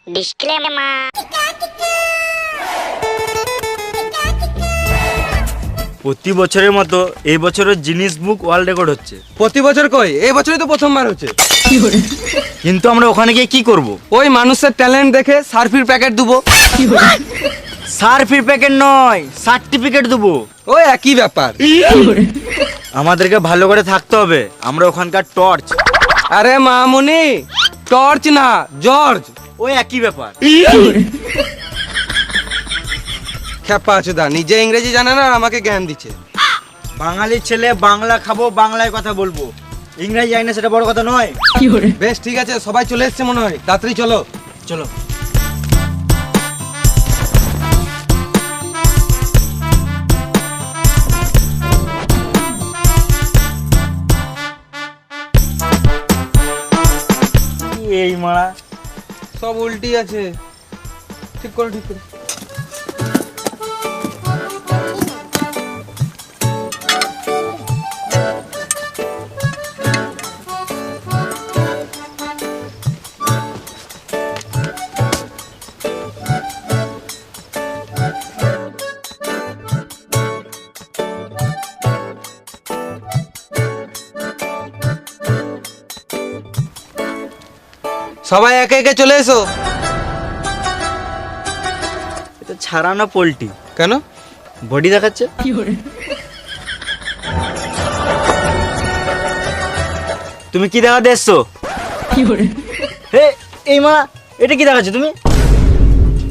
Disclaimer. প্রতি বছরের মতো এই বছরের জিনিস বুক ওয়ার্ল্ড রেকর্ড হচ্ছে। প্রতি বছর কই, এই বছরই তো প্রথমবার হচ্ছে। কিন্তু আমরা ওখানে গিয়ে কি করব? ওই মানুষের ট্যালেন্ট দেখে সার্ফির প্যাকেট দেবো। সার্ফির প্যাকেট নয়, সার্টিফিকেট দেবো। ওই একই ব্যাপার। আমাদেরকে ভালো করে থাকতে হবে, আমরা ওখানকার টর্চ। আরে মামুনি, টর্চ না জর্জ। ওই একই ব্যাপার। খেপা চোদা, নিজে ইংরেজি জানে না আর আমাকে জ্ঞান দিচ্ছে। বাঙালির ছেলে, বাংলা খাবো, বাংলায় কথা বলবো, ইংরেজি জানি না সেটা বড় কথা নয়। বেশ ঠিক আছে, সবাই চলে এসছে মনে হয়, তাড়াতাড়ি চলো। চলো। এই মারা সব উল্টি আছে, ঠিক করো ঠিক করো। সবাই একে একে চলে এসো। এটা ছাড়ানো পোল্ট্রি কেন? বডি দেখাচ্ছে। তুমি কি দেখাতে এসছো? হে এই মা, এটা কি দেখাচ্ছে তুমি?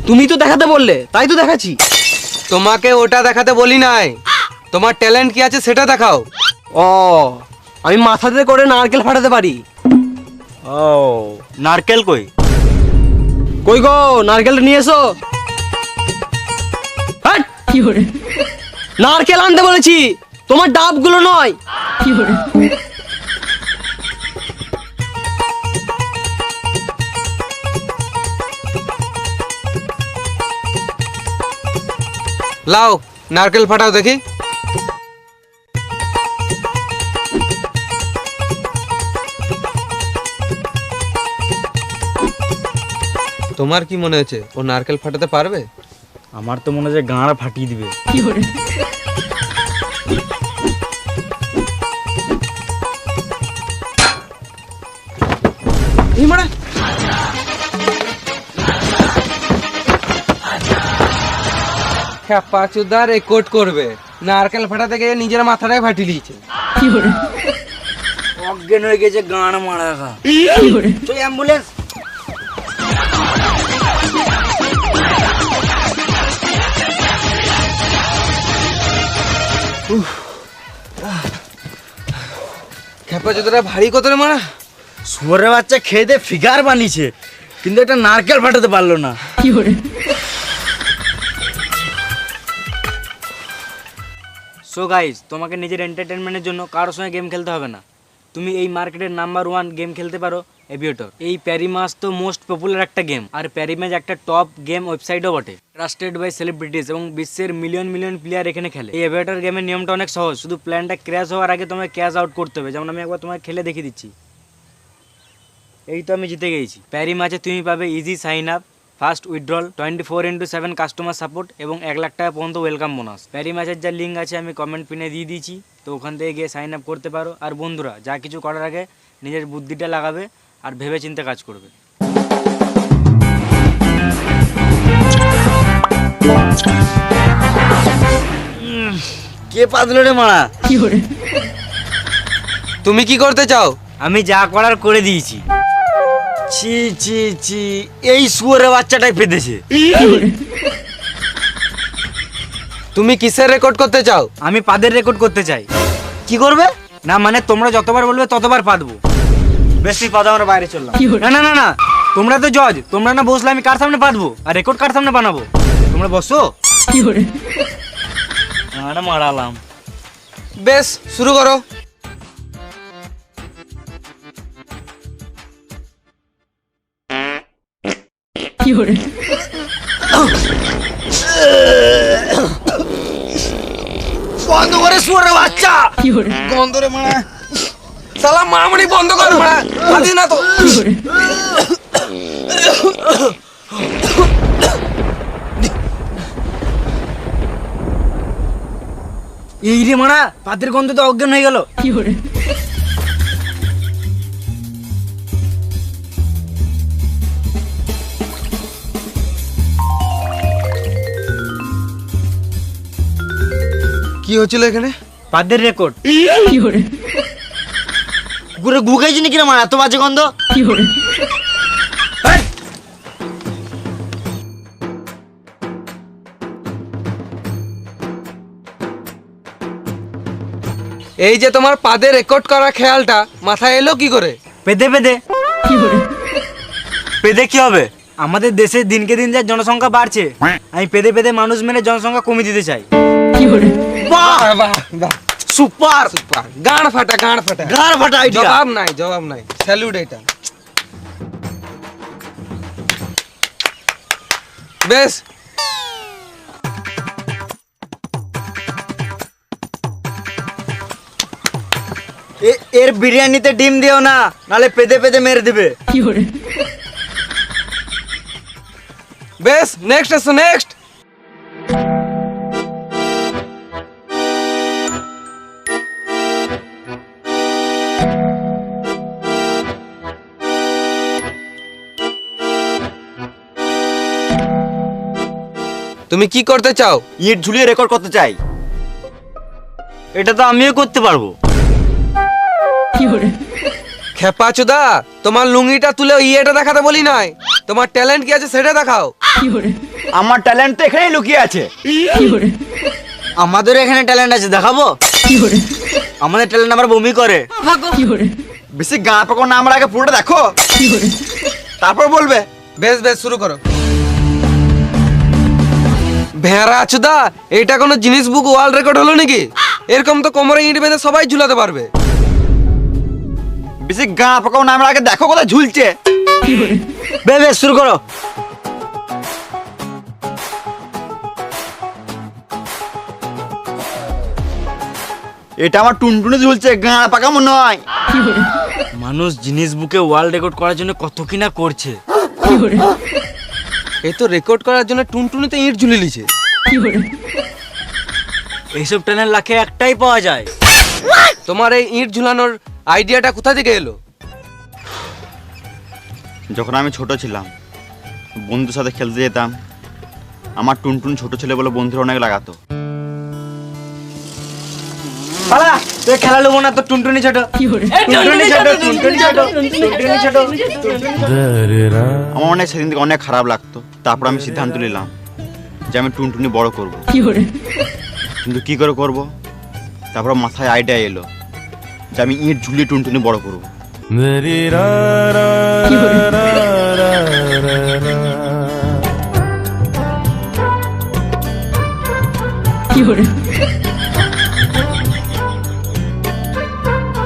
তুমি তো দেখাতে বললে, তাই তো দেখাচ্ছি। তোমাকে ওটা দেখাতে বলি নাই, তোমার ট্যালেন্ট কি আছে সেটা দেখাও। ও, আমি মাথাতে করে নারকেল ফাটাতে পারি। ও, নারকেল কই? কই গো, নারকেলটা নিয়ে এসো। হাট! নারকেল আনতে বলেছি, তোমার ডাবগুলো নয়। লাও নারকেল ফাটাও দেখি। তোমার কি মনে হচ্ছে ও নারকেল ফাটাতে পারবে? আমার তো মনে হয় গাঁড়া ফাটিয়ে দিবে। খেপাচুদা রেকর্ড করবে, নারকেল ফাটাতে গিয়ে নিজের মাথাটাই ফাটিয়ে দিয়েছে। অজ্ঞান হয়ে গেছে, গাঁড় মারা খা। চল অ্যাম্বুলেন্স। খেপাচুদাটা ভারী কত রে মারা। শুয়োরের বাচ্চা খেয়ে দিয়ে ফিগার বানিয়েছে, কিন্তু একটা নারকেল ফাটাতে পারলো না। সো গাইস, তোমাকে নিজের এন্টারটেনমেন্টের জন্য কারোর সঙ্গে গেম খেলতে হবে না। তুমি এই মার্কেটের নাম্বার 1 গেম খেলতে পারো, এভিয়েটর। এই প্যারিমাস তো মোস্ট পপুলার একটা গেম, আর প্যারিম্যাচ একটা টপ গেম ওয়েবসাইটও বটে, ট্রাস্টেড বাই সেলিব্রিটিজ এবং বিশ্বের মিলিয়ন মিলিয়ন প্লেয়ার এখানে খেলে। এই এভিয়েটর গেমের নিয়মটা অনেক সহজ, শুধু প্ল্যানটা ক্র্যাশ হওয়ার আগে তোমাকে ক্যাশ আউট করতে হবে। যেমন আমি একবার তোমাকে খেলে দেখিয়ে দিচ্ছি। এই তো আমি জিতে গেছি। প্যারিম্যাচে তুমি পাবে easy sign up, fast withdrawal, 24/7 customer support এবং 1 লাখ টাকা পর্যন্ত ওয়েলকাম বোনাস। প্যারি ম্যাচের যা লিঙ্ক আছে আমি কমেন্ট পিনে দিয়ে দিয়েছি, তো ওখান থেকে গিয়ে সাইন আপ করতে পারো। আর বন্ধুরা, যা কিছু করার আগে নিজের বুদ্ধিটা লাগাবে আর ভেবে চিন্তে কাজ করবে। কে পাতলো রে মারা? তুমি কি করতে চাও? আমি যা করার করে দিয়েছি। ছি ছি ছি, এই শুয়োরের বাচ্চাটাই পেতেছে। তুমি কিসের রেকর্ড করতে চাও? আমি পাদের রেকর্ড করতে চাই। কি করবে? না মানে তোমরা যতবার বলবে ততবার পাদবো। বেশি পাদা, আমরা বাইরে চললাম। না না না না, তোমরা তো জজ, তোমরা না বসলে আমি কার সামনে পাদবো আর রেকর্ড কার সামনে বানাবো? তোমরা বসো। মারালাম। বেশ, শুরু করো। বন্ধ করে শুয়োরের বাচ্চা। গন্ধ রে মারা, শালা মামুনি বন্ধ কর মারা, আদি না তো। এই রে মারা, পাতের গন্ধ তো অজ্ঞান হয়ে গেল। কি হচ্ছিল এখানে? পাতের রেকর্ড। পুরো গু খাইছি নাকি রে মারা, এত বাজে গন্ধ। এই যে তোমার পাদে রেকর্ড করা খেয়ালটা মাথায় এলো কি করে? পেদে পেদে পেদে কি হবে? আমাদের দেশে দিনকে দিন যা জনসংখ্যা বাড়ছে, আমি পেদে পেদে মানুষ মেরে জনসংখ্যা কমিয়ে দিতে চাই। বাহ বাহ বাহ, সুপার, সুপার, গাঁড় ফাটা, গাঁড় ফাটা। গার ফাটা আইডিয়া। জবাব নাই, জবাব নাই, স্যালুট এটা। বেশ, এর বিরিয়ানিতে ডিম দিও না, নালে পেদে পেদে মেরে দিবে। বেশ, নেক্সট এসো, নেক্সট। তুমি কি করতে চাও? ইট ঝুলিয়ে রেকর্ড করতে চাই। এটা তো আমিও করতে পারবো। খেপা চোদা, তোমার লুঙ্গিটা তুলে ইয়েটা দেখাতে বলি নাই, তোমার ট্যালেন্ট কি আছে সেটা দেখাও। আমার ট্যালেন্ট তো এখানেই লুকিয়ে আছে। আমাদের এখানে ট্যালেন্ট আছে, দেখাবো? আমাদের ট্যালেন্ট আবার বমি করে। বেশি গা পাকো না, আমার আগে পুরোটা দেখো, তারপর বলবে। বেশ বেশ, শুরু করো। ভেড়া চোদা, এটা কোনো জিনিস বুক ওয়ার্ল্ড রেকর্ড হলো নাকি? এরকম তো কোমরে ইট বেঁধে সবাই ঝুলাতে পারবে। বেশি গা পাকো না, আমার আগে দেখো কোথায় ঝুলছে। বেশ শুরু করো। এটা আমার টুনটুনি ঝুলছে, গা পাকামো নয়। মানুষ জিনিস বুকে ওয়ার্ল্ড রেকর্ড করার জন্য কত কিনা করছে। এই তো রেকর্ড করার জন্য টুনটুনিতে ইট ঝুলে লিছে। এইসব ট্যালেন্ট লাখে একটাই পাওয়া যায়। তোমার এই ইট ঝুলানোর আইডিয়াটা কোথা থেকে এলো? যখন আমি ছোট ছিলাম, বন্ধুর সাথে খেলতে যেতাম, আমার টুনটুন ছোট ছেলে বলে বন্ধুরা অনেক লাগাতো। পালা, তুই খেলা নেবো না, তো টুনটুনি ছোট। টুনটুনি ছোট, টুনটুনি ছোট, টুনটুনি ছোট। আমার অনেক সেদিন থেকে অনেক খারাপ লাগতো। তারপর আমি সিদ্ধান্ত নিলাম যে আমি টুনটুনি বড় করব। কিন্তু কি করে করব? তারপর মাথায় আইডিয়া এলো যে আমি ইট ঝুলিয়ে টুনটুনি বড় করব।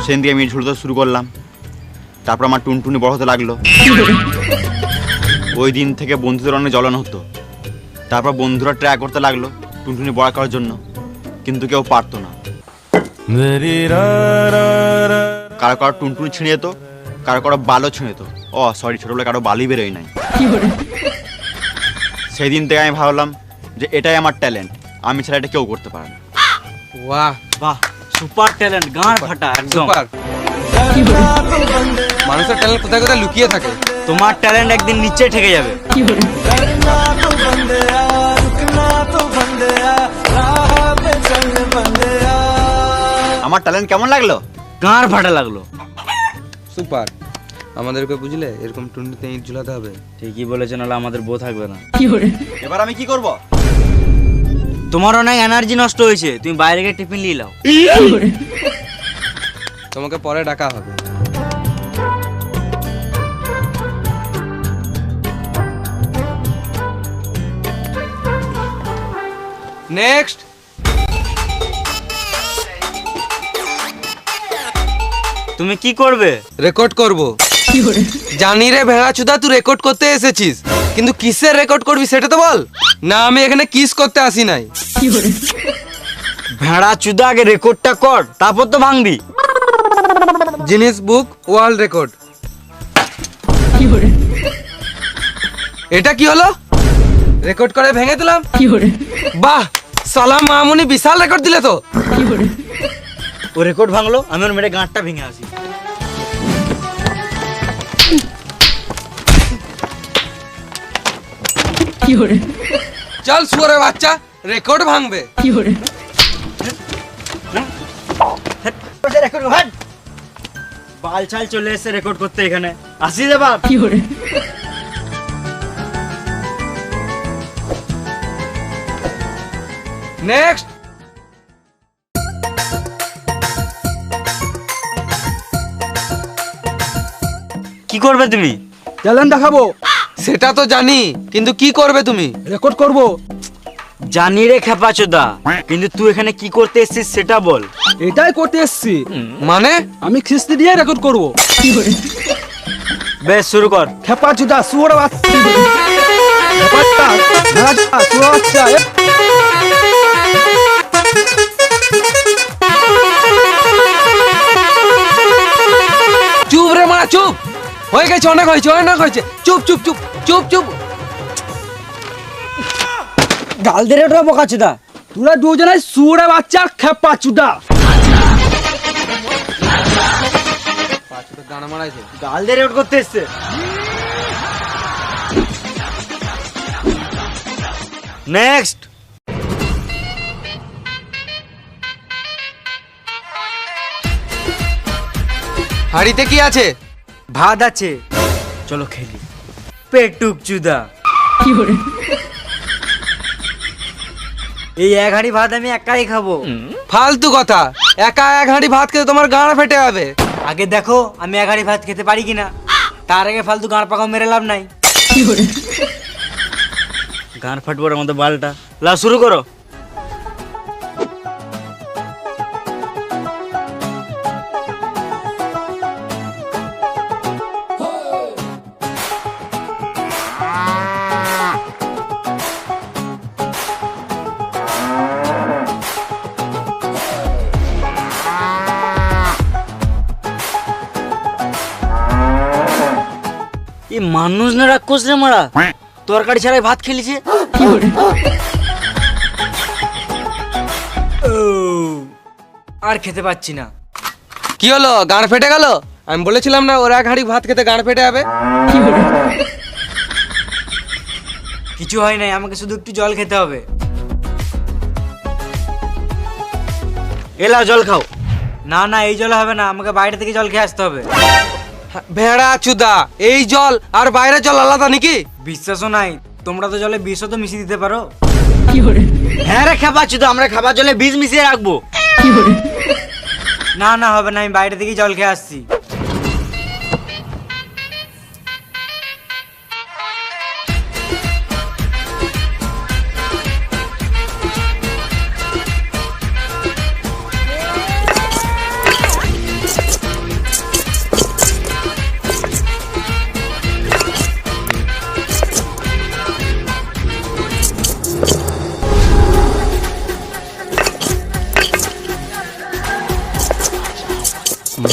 সেদিন দিয়ে আমি ইট ঝুলতে শুরু করলাম। তারপর আমার টুনটুনি বড় হতে লাগলো। ওই দিন থেকে বন্ধুদের অনেক জ্বলন হতো। তারপর বন্ধুরা ট্রাই করতে লাগলো টুনটুনি বড় করার জন্য, কিন্তু কেউ পারতো না। কারো কারো টুনটুনি ছিঁড়ে যেত, কারো কারো বালও ছিঁড়ে যেত। ছোটবেলায় কারো বালি বেরোয় নাই। সেই দিন থেকে আমি ভাবলাম যে এটাই আমার ট্যালেন্ট, আমি ছাড়া এটা কেউ করতে পারে না। বাহ, বাহ, সুপার ট্যালেন্ট, গাঁড় ফাটা একদম। সুপার। মানুষের ট্যালেন্ট কোথায় কোথায় লুকিয়ে থাকে। তোমার ট্যালেন্ট একদিন নিচে ঠেকে যাবে। আমার ট্যালেন্ট কেমন লাগলো? গাঁড় ফাটা লাগলো। সুপার। আমাদেরকে বুঝলে এরকম টুনটুনিতে ইট ঝুলাতে হবে। ঠিকই বলেছো, নাহলে আমাদের বউ থাকবে না। এবার আমি কি করব? তোমার অনেক এনার্জি নষ্ট হয়েছে, তুমি বাইরে গিয়ে টিফিন নিয়ে নাও। তোমাকে পরে ডাকা হবে। নেক্সট। তুমি কি করবে? রেকর্ড করব। জানি রে ভেড়া চুদা, তুই রেকর্ড করতে এসেছিস, কিন্তু কিসের রেকর্ড করবি সেটা তো বল। না, আমি এখানে কিস করতে আসি নাই। ভেড়া চুদা, আগে রেকর্ডটা কর, তারপর তো ভাঙবি। জিনিস বুক ওয়ার্ল্ড রেকর্ড। এটা কি হলো? রেকর্ড করে ভেঙে দিলাম। বাহ, সালা মামুনি বিশাল রেকর্ড দিলে তো। ও রেকর্ড ভাঙলো, আমি ওর মেরে গাঁটটা ভেঙে আসি। চল শুয়োরের বাচ্চা, রেকর্ড ভাঙবে। বাল ছাল চলে এসে রেকর্ড করতে এখানে আসি রে বাপ। নেক্সট। কি করবে তুমি? ট্যালেন্ট দেখাবো, সেটা তো জানি, কিন্তু কি করবে তুমি? রেকর্ড করব। জানি রে খেপাচোদা, কিন্তু তুই এখানে কি করতে এসেছিস সেটা বল। এটাই করতে এসছি, মানে? আমি খিস্তি দিয়ে রেকর্ড করব। বেশ শুরু কর। খেপা চুদা শুয়োর বাচ্চা, খেপা চুদা, ভেড়া চুদা, শুয়োর বাচ্চা, চুপ রে মারা, চুপ। হয়ে গেছে, অনেক হয়েছে, অনেক হয়েছে। চুপ চুপ চুপ চুপ চুপ। গাল দে রে ওটা বোকাচোদা। তোরা দুজনে শুয়োর বাচ্চা খেপা চুদা। দানা মারাইছে। গাল দে রেকর্ড করতে এসছে। নেক্সট। হাড়িতে কি আছে? ভাত আছে, চলো খেলি। পেটুক চুদা, এই এক হাঁড়ি ভাত আমি একাই খাবো। ফালতু কথা, একা এক হাঁড়ি ভাত খেতে তোমার গাঁড় ফেটে যাবে। আগে দেখো আমি এক হাঁড়ি ভাত খেতে পারি কিনা, তার আগে ফালতু গাঁড় পাকাও মেরে লাভ নাই। গাঁড় ফাটবো রে আমাদের বালটা। লা শুরু করো। এই মানুষ না রাক্ষস রে মারা, তরকারি ছাড়াই ভাত খেলিছে। ও, আর খেতে পাচ্ছি না। কি হলো, গাঁড় ফেটে গেল? আমি বলেছিলাম না ওর এক হাঁড়ি ভাত খেতে গাঁড় ফেটে যাবে। কিছু হয় নাই, আমাকে শুধু একটু জল খেতে হবে। এলা জল খাও। না না, এই জল হবে না, আমাকে বাইরে থেকে জল খেয়ে আসতে হবে। ভেড়া চুদা, এই জল আর বাইরের জল আলাদা নাকি? বিশ্বাসও নাই, তোমরা তো জলে বিষও তো মিশিয়ে দিতে পারো। হ্যাঁ রে খেপাচ্ছি তো, আমরা খাবার জলে বিষ মিশিয়ে রাখবো। না না হবে না, আমি বাইরে থেকেই জল খেয়ে আসছি।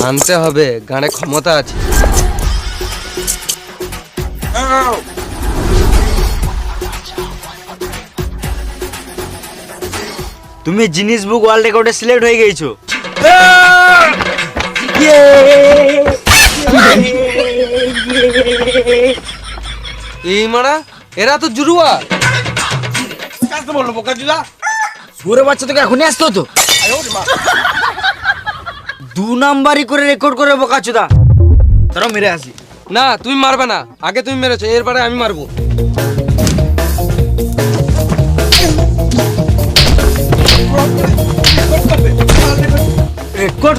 মানতে হবে, গানে ক্ষমতা আছে। তুমি জিনিস বুক ওয়ার্ল্ড রেকর্ডে সিলেক্ট হয়ে গেছো। এই মারা, এরা তো জুরুয়া। সুরে বাচ্চা তোকে এখনই আসতো তো। 2 নাম্বারই করে রেকর্ড করে বোকাচোদা। তারা মেরে আসি। না তুমি মারবে না, আগে তুমি মেরেছো, এরপরে আমি মারবো। রেকর্ড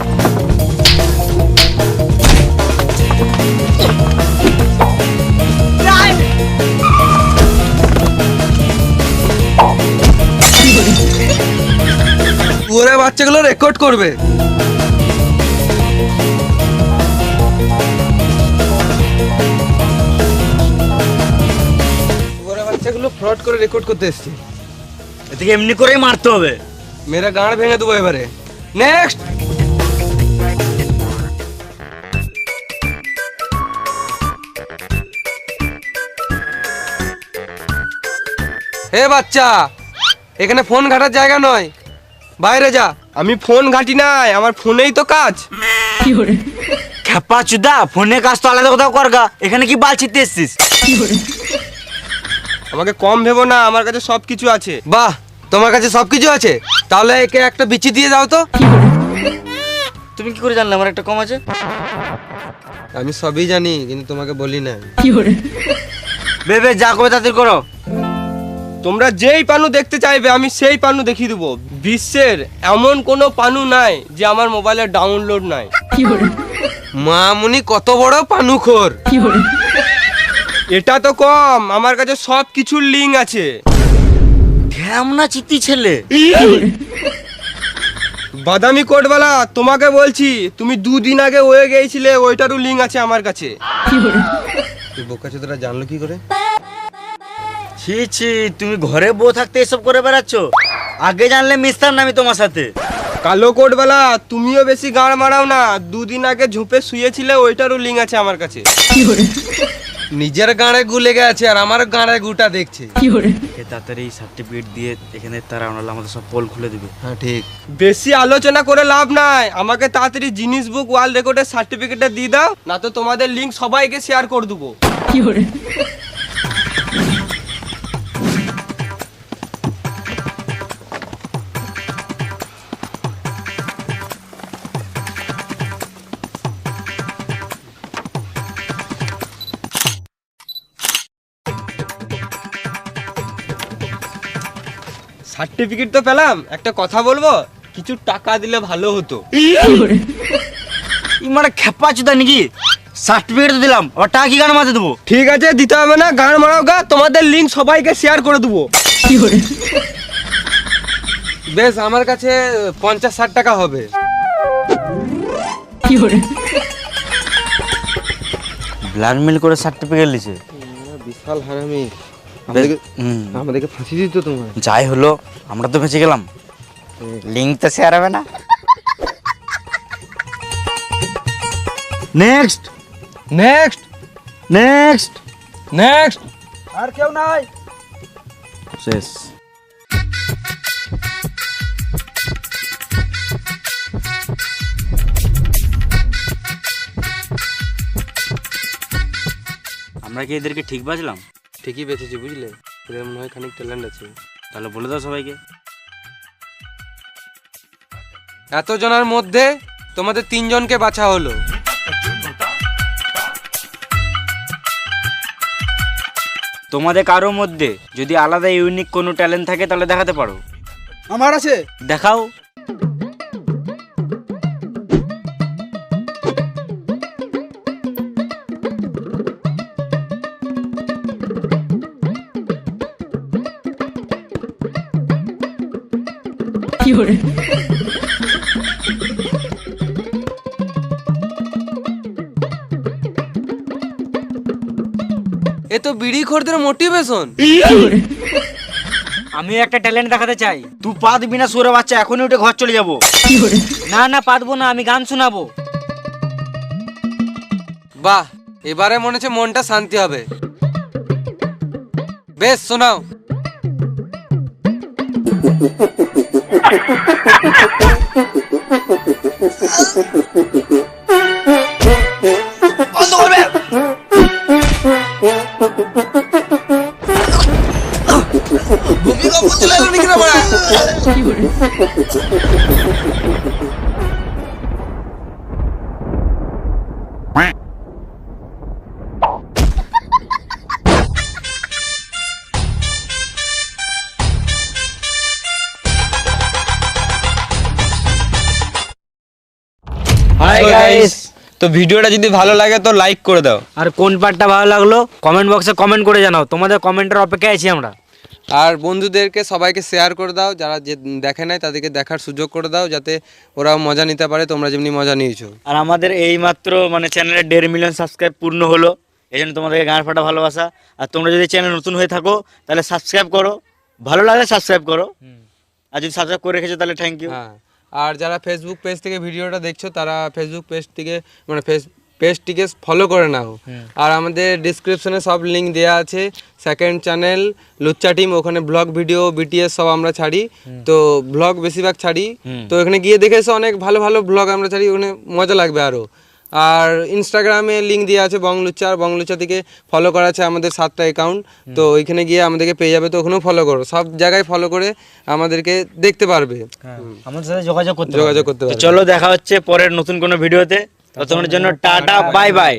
ওরে বাচ্চাগুলো রেকর্ড করবে। ওরে বাচ্চাগুলো ফ্রড করে রেকর্ড করতে এসছে। এদিকে এমনি করেই মারতে হবে। মেরা গাঁড় ভেঙে দেবো এবারে। নেক্সট। হে বাচ্চা, এখানে ফোন ঘাটার জায়গা নয়, বাইরে যা। আমি ফোন ঘাঁটি নাই, আমার ফোনেই তো কাজ। খেপা চুদা, ফোনে কাজ তো আলাদা কোথাও করগা, এখানে কি বাল ছিটতে এসছিস? আমাকে কম ভেবো না, আমার কাছে সব কিছু আছে। বাহ, তোমার কাছে সবকিছু আছে, তাহলে একে একটা বিচি দিয়ে দাও তো। তুমি কি করে জানলে আমার একটা কম আছে? আমি সবই জানি, কিন্তু তোমাকে বলি না। বেবে যা করবে তাদের করো। তোমরা যেই পানু দেখতে চাইবে আমি সেই পানু দেখিয়ে দেবো। বিশ্বের এমন কোনো পানু নাই যে আমার মোবাইলে ডাউনলোড নাই। মামুনি কত বড় পানুখোর। এটা তো কম, আমার কাছে সব কিছুর লিঙ্ক আছে। ঢ্যামনা চিত্তি ছেলে। বাদামি কোটওয়ালা, তোমাকে বলছি, তুমি 2 দিন আগে হয়ে গিয়েছিলে, ওইটারও লিঙ্ক আছে আমার কাছে। বোকা চোদরা জানলো কি করে? ছি ছি, তুমি ঘরে বউ থাকতে এসব করে বেড়াচ্ছ? আগে জানলে মিশতাম না আমি তোমার সাথে। কালো কোটওয়ালা, তুমিও বেশি গাঁড় মারাও না। 2 দিন আগে ঝোপে শুয়েছিলে, ওইটারও লিঙ্ক আছে আমার কাছে। নিজের গাঁড়ে গুলে গেছে আর আমার গাঁড়ে গুটা দেখছে। তাড়াতাড়ি সার্টিফিকেট দিয়ে এখানে তারা আমাদের সব পোল খুলে দিবে। হ্যাঁ ঠিক। বেশি আলোচনা করে লাভ নাই, আমাকে তাড়াতাড়ি জিনিস বুক ওয়ার্ল্ড রেকর্ডের সার্টিফিকেটটা দিয়ে দাও, না তো তোমাদের লিঙ্ক সবাইকে শেয়ার করে দেবো। সার্টিফিকেট তো পেলাম, একটা কথা বলবো, কিছু টাকা দিলে ভালো হতো। মানে খেপা চুদা নাকি? সার্টিফিকেট তো দিলাম, আবার টাকা কি গান মাঝে দেবো? ঠিক আছে, দিতে হবে না, গান মারাও গা, তোমাদের লিঙ্ক সবাইকে শেয়ার করে দেবো। বেশ, আমার কাছে 50-60 টাকা হবে। ব্ল্যাকমেল করে সার্টিফিকেট লিছে। বিশাল হারামি, হুম। আমাদেরকে ফাঁসি দিত তোমার। যাই হলো, আমরা তো বেঁচে গেলাম। লিঙ্ক তো শেয়ার হবে না। Next next next next. আর কেউ নাই। শেষ। আমরা কি এদেরকে ঠিক বাজলাম? ঠিকই বেঁচেছি, বুঝলে? এদের মনে হয় খানিক ট্যালেন্ট আছে। তাহলে বলে দাও সবাইকে। এতজনের মধ্যে তোমাদের 3 জনকে বাছা হলো। তোমাদের কারোর মধ্যে যদি আলাদা ইউনিক কোনো ট্যালেন্ট থাকে তাহলে দেখাতে পারো। আমার আছে। দেখাও। এ তো বিড়ি খোরদের মোটিভেশন। আমি একটা ট্যালেন্ট দেখাতে চাই। তুই পা দিবি না সুরে বাচ্চা, এখনই উঠে ঘর চলে যাবো। না না, পারবো না, আমি গান শোনাবো। বাহ, এবারে মনে হচ্ছে মনটা শান্তি হবে। বেশ, শোনাও। Hi guys. তো ভিডিওটা যদি ভালো লাগে তো লাইক করে দাও। আর কোন পার্টটা ভালো লাগলো কমেন্ট বক্সে কমেন্ট করে জানাও। তোমাদের কমেন্টের অপেক্ষায় আছি আমরা। আর বন্ধুদেরকে সবাইকে শেয়ার করে দাও, যারা যে দেখে নাই তাদেরকে দেখার সুযোগ করে দাও, যাতে ওরাও মজা নিতে পারে তোমরা যেমনি মজা নিয়েছো। আর আমাদের এই মাত্র মানে চ্যানেলে 1.5 মিলিয়ন সাবস্ক্রাইব পূর্ণ হলো, এই জন্য তোমাদেরকে গান ফাটা ভালোবাসা। আর তোমরা যদি চ্যানেল নতুন হয়ে থাকো তাহলে সাবস্ক্রাইব করো, ভালো লাগলে সাবস্ক্রাইব করো, আর যদি সাবস্ক্রাইব করে রেখেছো তাহলে থ্যাংক ইউ। হ্যাঁ, আর যারা ফেসবুক পেজ থেকে ভিডিওটা দেখছো তারা ফেসবুক পেজ থেকে মানে পেজটিকে ফলো করে নাও। আর আমাদের ডিসক্রিপশনে সব লিঙ্ক দেওয়া আছে। সেকেন্ড চ্যানেল লুচ্চা টিম, ওখানে ব্লগ ভিডিও বিটিএস সব আমরা ছাড়ি, তো ব্লগ বেশিরভাগ ছাড়ি। তো এখানে গিয়ে দেখে এসে অনেক ভালো ভালো ব্লগ আমরা ছাড়ি, ওখানে মজা লাগবে আরও। আর ইনস্টাগ্রামে লিঙ্ক দেওয়া আছে বংলুচ্চা, আর বংলুচ্চা থেকে ফলো করা আছে আমাদের 7টা অ্যাকাউন্ট, তো ওইখানে গিয়ে আমাদেরকে পেয়ে যাবে, তো ওখানেও ফলো করো, সব জায়গায় ফলো করে আমাদেরকে দেখতে পারবে, আমাদের সাথে যোগাযোগ করতে যোগাযোগ করতে তো পারবে। চলো দেখা হচ্ছে পরের নতুন কোনো ভিডিওতে, ততক্ষণের জন্য টাটা বাই বাই।